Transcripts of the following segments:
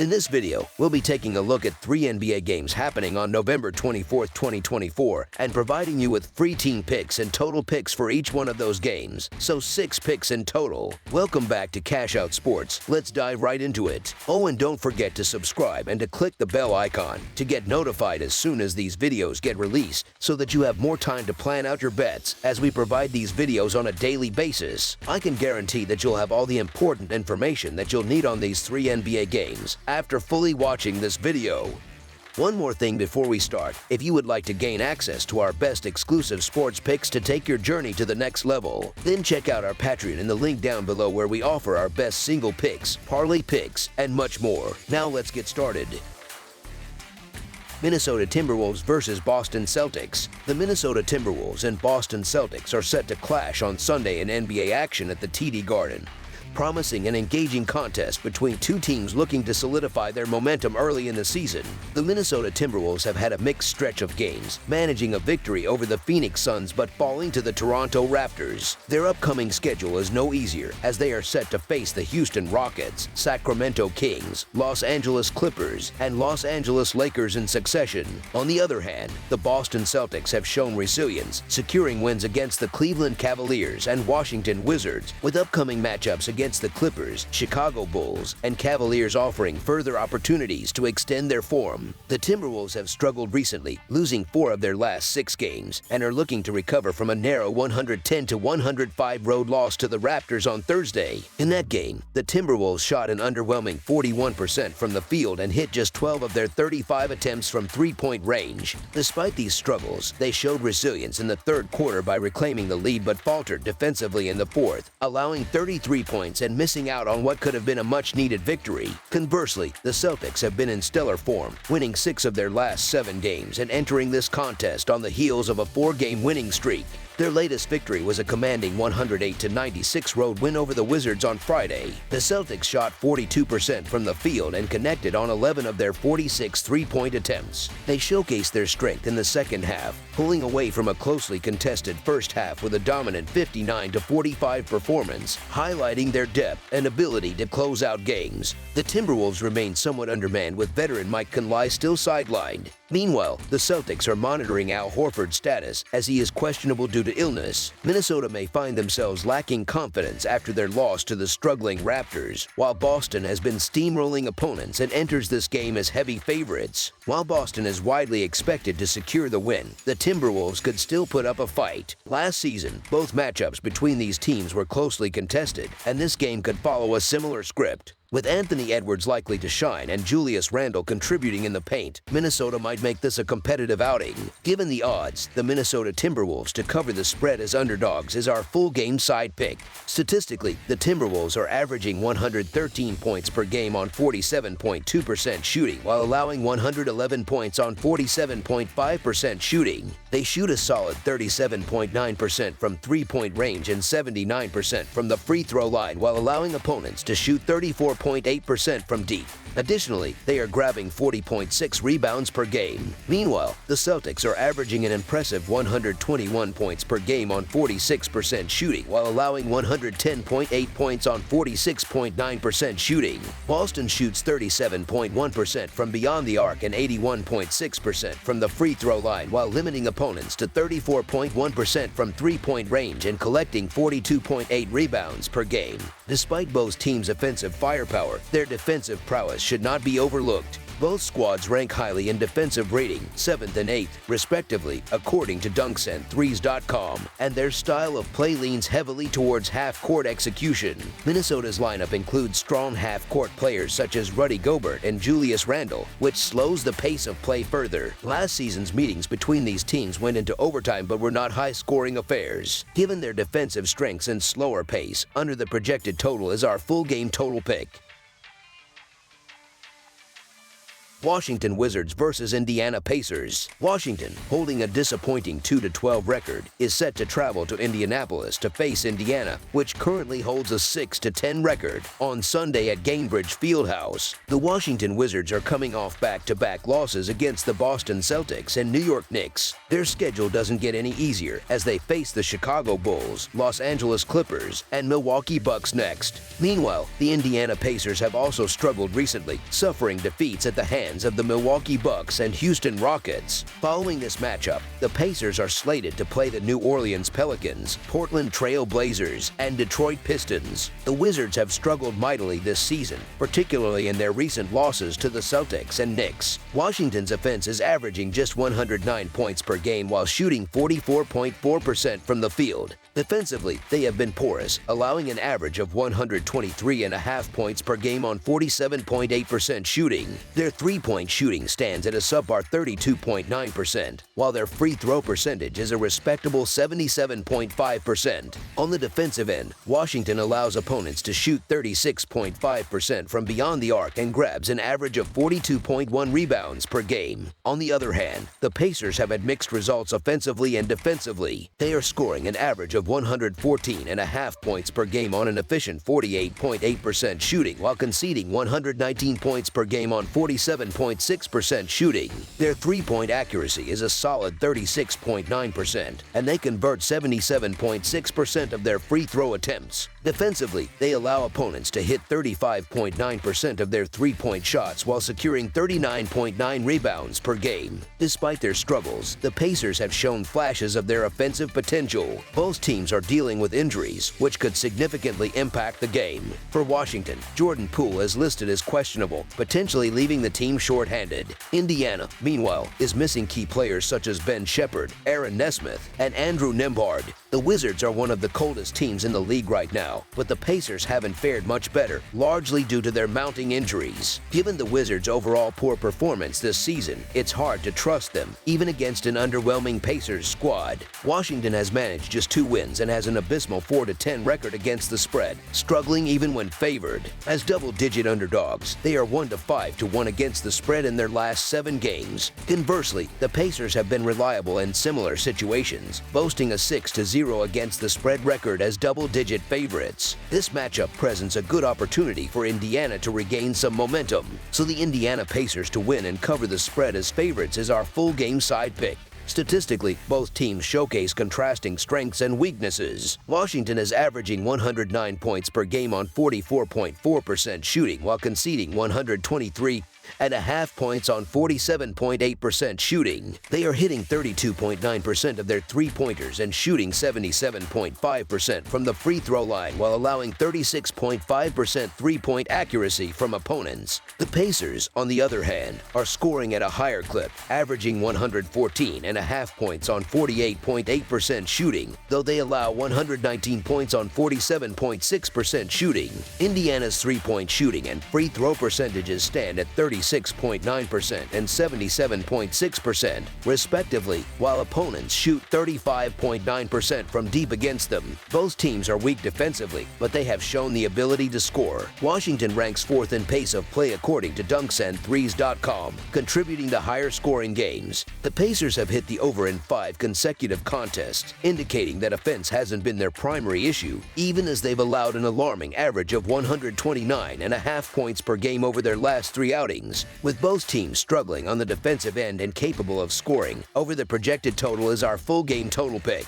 In this video, we'll be taking a look at 3 NBA games happening on November 24, 2024, and providing you with free team picks and total picks for each one of those games, so 6 picks in total. Welcome back to Cash Out Sports. Let's dive right into it. Oh, and don't forget to subscribe and to click the bell icon to get notified as soon as these videos get released, so that you have more time to plan out your bets as we provide these videos on a daily basis. I can guarantee that you'll have all the important information that you'll need on these 3 NBA games after fully watching this video. One more thing before we start: if you would like to gain access to our best exclusive sports picks to take your journey to the next level, then check out our Patreon in the link down below, where we offer our best single picks, parlay picks, and much more. Now let's get started. Minnesota Timberwolves versus Boston Celtics. The Minnesota Timberwolves and Boston Celtics are set to clash on Sunday in NBA action at the TD Garden, promising an engaging contest between two teams looking to solidify their momentum early in the season. The Minnesota Timberwolves have had a mixed stretch of games, managing a victory over the Phoenix Suns but falling to the Toronto Raptors. Their upcoming schedule is no easier, as they are set to face the Houston Rockets, Sacramento Kings, Los Angeles Clippers, and Los Angeles Lakers in succession. On the other hand, the Boston Celtics have shown resilience, securing wins against the Cleveland Cavaliers and Washington Wizards, with upcoming matchups against the Clippers, Chicago Bulls, and Cavaliers offering further opportunities to extend their form. The Timberwolves have struggled recently, losing 4 of their last 6 games, and are looking to recover from a narrow 110-105 road loss to the Raptors on Thursday. In that game, the Timberwolves shot an underwhelming 41% from the field and hit just 12 of their 35 attempts from three-point range. Despite these struggles, they showed resilience in the third quarter by reclaiming the lead but faltered defensively in the fourth, allowing 33 points and missing out on what could have been a much-needed victory. Conversely, the Celtics have been in stellar form, winning 6 of their last 7 games and entering this contest on the heels of a 4-game winning streak. Their latest victory was a commanding 108-96 road win over the Wizards on Friday. The Celtics shot 42% from the field and connected on 11 of their 46 three-point attempts. They showcased their strength in the second half, pulling away from a closely contested first half with a dominant 59-45 performance, highlighting their depth and ability to close out games. The Timberwolves remain somewhat undermanned, with veteran Mike Conley still sidelined. Meanwhile, the Celtics are monitoring Al Horford's status, as he is questionable due to illness. Minnesota may find themselves lacking confidence after their loss to the struggling Raptors, while Boston has been steamrolling opponents and enters this game as heavy favorites. While Boston is widely expected to secure the win, the Timberwolves could still put up a fight. Last season, both matchups between these teams were closely contested, and this game could follow a similar script. With Anthony Edwards likely to shine and Julius Randle contributing in the paint, Minnesota might make this a competitive outing. Given the odds, the Minnesota Timberwolves to cover the spread as underdogs is our full game side pick. Statistically, the Timberwolves are averaging 113 points per game on 47.2% shooting, while allowing 111 points on 47.5% shooting. They shoot a solid 37.9% from three-point range and 79% from the free throw line, while allowing opponents to shoot 34.8% from deep. Additionally, they are grabbing 40.6 rebounds per game. Meanwhile, the Celtics are averaging an impressive 121 points per game on 46% shooting, while allowing 110.8 points on 46.9% shooting. Boston shoots 37.1% from beyond the arc and 81.6% from the free throw line, while limiting opponents to 34.1% from three-point range and collecting 42.8 rebounds per game. Despite both teams' offensive firepower, their defensive prowess should not be overlooked. Both squads rank highly in defensive rating, 7th and 8th, respectively, according to DunksandThrees.com, and their style of play leans heavily towards half-court execution. Minnesota's lineup includes strong half-court players such as Rudy Gobert and Julius Randle, which slows the pace of play further. Last season's meetings between these teams went into overtime but were not high-scoring affairs. Given their defensive strengths and slower pace, under the projected total is our full game total pick. Washington Wizards versus Indiana Pacers. Washington, holding a disappointing 2-12 record, is set to travel to Indianapolis to face Indiana, which currently holds a 6-10 record, on Sunday at Gainbridge Fieldhouse. The Washington Wizards are coming off back-to-back losses against the Boston Celtics and New York Knicks. Their schedule doesn't get any easier as they face the Chicago Bulls, Los Angeles Clippers, and Milwaukee Bucks next. Meanwhile, the Indiana Pacers have also struggled recently, suffering defeats at the hands of the Milwaukee Bucks and Houston Rockets. Following this matchup, the Pacers are slated to play the New Orleans Pelicans, Portland Trail Blazers, and Detroit Pistons. The Wizards have struggled mightily this season, particularly in their recent losses to the Celtics and Knicks. Washington's offense is averaging just 109 points per game while shooting 44.4% from the field. Defensively, they have been porous, allowing an average of 123.5 points per game on 47.8% shooting. Their three-point shooting stands at a subpar 32.9%, while their free throw percentage is a respectable 77.5%. On the defensive end, Washington allows opponents to shoot 36.5% from beyond the arc and grabs an average of 42.1 rebounds per game. On the other hand, the Pacers have had mixed results offensively and defensively. They are scoring an average of 114.5 points per game on an efficient 48.8% shooting while conceding 119 points per game on 47.6% shooting. Their three-point accuracy is a solid 36.9%, and they convert 77.6% of their free throw attempts. Defensively, they allow opponents to hit 35.9% of their three-point shots while securing 39.9 rebounds per game. Despite their struggles, the Pacers have shown flashes of their offensive potential. Both teams are dealing with injuries, which could significantly impact the game. For Washington, Jordan Poole is listed as questionable, potentially leaving the team short-handed. Indiana, meanwhile, is missing key players such as Ben Shepherd, Aaron Nesmith, and Andrew Nembhard. The Wizards are one of the coldest teams in the league right now, but the Pacers haven't fared much better, largely due to their mounting injuries. Given the Wizards' overall poor performance this season, it's hard to trust them, even against an underwhelming Pacers squad. Washington has managed just 2 wins and has an abysmal 4-10 record against the spread, struggling even when favored. As double-digit underdogs, they are 1-5-1 against the spread in their last 7 games. Conversely, the Pacers have been reliable in similar situations, boasting a 6-0 against the spread record as double-digit favorites. This matchup presents a good opportunity for Indiana to regain some momentum, so the Indiana Pacers to win and cover the spread as favorites is our full game side pick. Statistically, both teams showcase contrasting strengths and weaknesses. Washington is averaging 109 points per game on 44.4% shooting while conceding 123.5 points on 47.8% shooting. They are hitting 32.9% of their three-pointers and shooting 77.5% from the free throw line while allowing 36.5% three-point accuracy from opponents. The Pacers, on the other hand, are scoring at a higher clip, averaging 114.5 points on 48.8% shooting, though they allow 119 points on 47.6% shooting. Indiana's three-point shooting and free throw percentages stand at 36.9% and 77.6%, respectively, while opponents shoot 35.9% from deep against them. Both teams are weak defensively, but they have shown the ability to score. Washington ranks 4th in pace of play according to dunksandthrees.com, contributing to higher scoring games. The Pacers have hit the over in 5 consecutive contests, indicating that offense hasn't been their primary issue, even as they've allowed an alarming average of 129.5 points per game over their last 3 outings. With both teams struggling on the defensive end and capable of scoring, over the projected total is our full game total pick.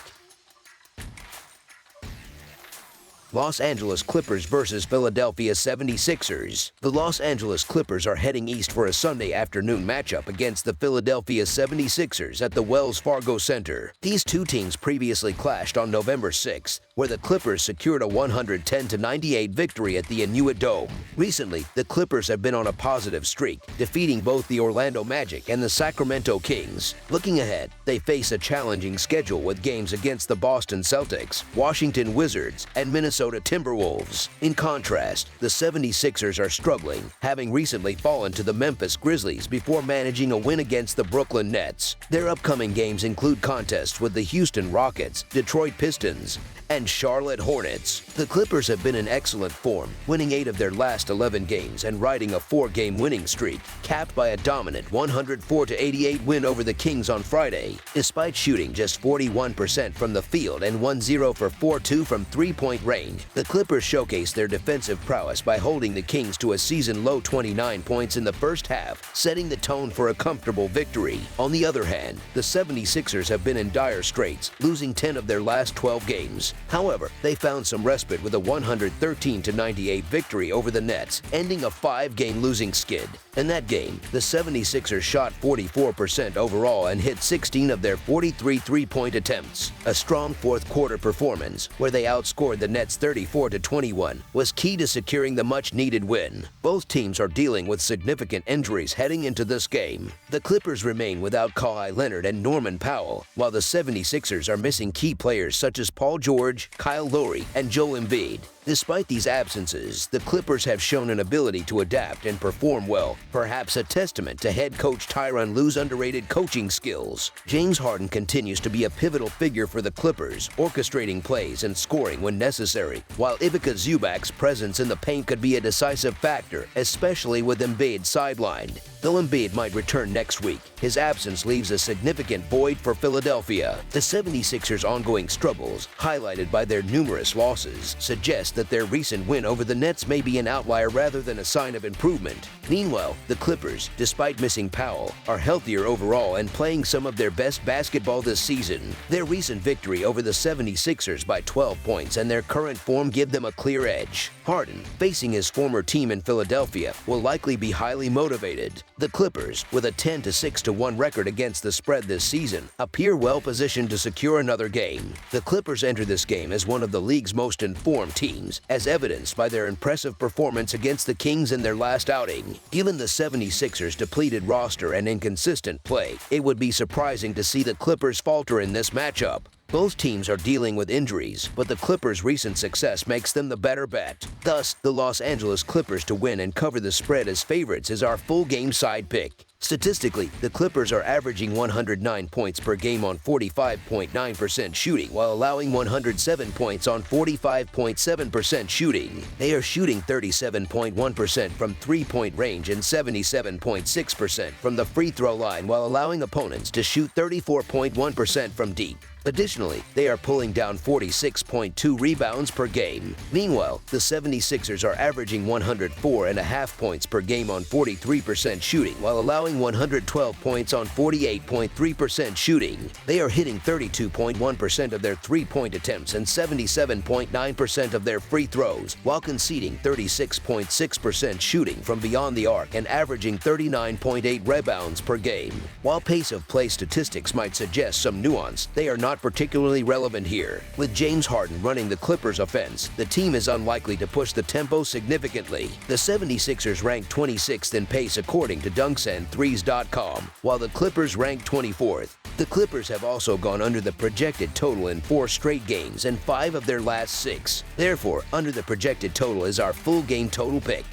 Los Angeles Clippers versus Philadelphia 76ers. The Los Angeles Clippers are heading east for a Sunday afternoon matchup against the Philadelphia 76ers at the Wells Fargo Center. These two teams previously clashed on November 6th, where the Clippers secured a 110-98 victory at the Intuit Dome. Recently, the Clippers have been on a positive streak, defeating both the Orlando Magic and the Sacramento Kings. Looking ahead, they face a challenging schedule with games against the Boston Celtics, Washington Wizards, and Minnesota Minnesota Timberwolves. In contrast, the 76ers are struggling, having recently fallen to the Memphis Grizzlies before managing a win against the Brooklyn Nets. Their upcoming games include contests with the Houston Rockets, Detroit Pistons, and Charlotte Hornets. The Clippers have been in excellent form, winning 8 of their last 11 games and riding a 4-game winning streak, capped by a dominant 104-88 win over the Kings on Friday. Despite shooting just 41% from the field and 1-0 for 4-2 from three-point range, the Clippers showcased their defensive prowess by holding the Kings to a season-low 29 points in the first half, setting the tone for a comfortable victory. On the other hand, the 76ers have been in dire straits, losing 10 of their last 12 games. However, they found some respite with a 113-98 victory over the Nets, ending a 5-game losing skid. In that game, the 76ers shot 44% overall and hit 16 of their 43 three-point attempts. A strong fourth-quarter performance, where they outscored the Nets 34-21, was key to securing the much-needed win. Both teams are dealing with significant injuries heading into this game. The Clippers remain without Kawhi Leonard and Norman Powell, while the 76ers are missing key players such as Paul George, Kyle Lowry, and Joel Embiid. Despite these absences, the Clippers have shown an ability to adapt and perform well, perhaps a testament to head coach Tyronn Lue's underrated coaching skills. James Harden continues to be a pivotal figure for the Clippers, orchestrating plays and scoring when necessary, while Ivica Zubac's presence in the paint could be a decisive factor, especially with Embiid sidelined. Though Embiid might return next week, his absence leaves a significant void for Philadelphia. The 76ers' ongoing struggles, highlighted by their numerous losses, suggest that their recent win over the Nets may be an outlier rather than a sign of improvement. Meanwhile, the Clippers, despite missing Powell, are healthier overall and playing some of their best basketball this season. Their recent victory over the 76ers by 12 points and their current form give them a clear edge. Harden, facing his former team in Philadelphia, will likely be highly motivated. The Clippers, with a 10-6-1 record against the spread this season, appear well positioned to secure another game. The Clippers enter this game as one of the league's most informed teams, as evidenced by their impressive performance against the Kings in their last outing. Given the 76ers' depleted roster and inconsistent play, it would be surprising to see the Clippers falter in this matchup. Both teams are dealing with injuries, but the Clippers' recent success makes them the better bet. Thus, the Los Angeles Clippers to win and cover the spread as favorites is our full game side pick. Statistically, the Clippers are averaging 109 points per game on 45.9% shooting, while allowing 107 points on 45.7% shooting. They are shooting 37.1% from three-point range and 77.6% from the free throw line, while allowing opponents to shoot 34.1% from deep. Additionally, they are pulling down 46.2 rebounds per game. Meanwhile, the 76ers are averaging 104.5 points per game on 43% shooting, while allowing 112 points on 48.3% shooting. They are hitting 32.1% of their three-point attempts and 77.9% of their free throws, while conceding 36.6% shooting from beyond the arc and averaging 39.8 rebounds per game. While pace of play statistics might suggest some nuance, they are not particularly relevant here. With James Harden running the Clippers' offense, the team is unlikely to push the tempo significantly. The 76ers rank 26th in pace according to dunksandthrees.com, while the Clippers rank 24th. The Clippers have also gone under the projected total in 4 straight games and 5 of their last 6. Therefore, under the projected total is our full game total pick.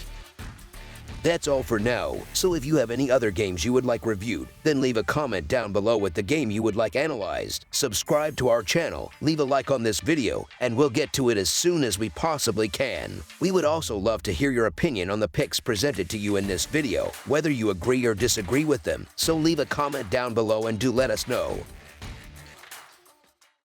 That's all for now, so if you have any other games you would like reviewed, then leave a comment down below with the game you would like analyzed. Subscribe to our channel, leave a like on this video, and we'll get to it as soon as we possibly can. We would also love to hear your opinion on the picks presented to you in this video, whether you agree or disagree with them, so leave a comment down below and do let us know.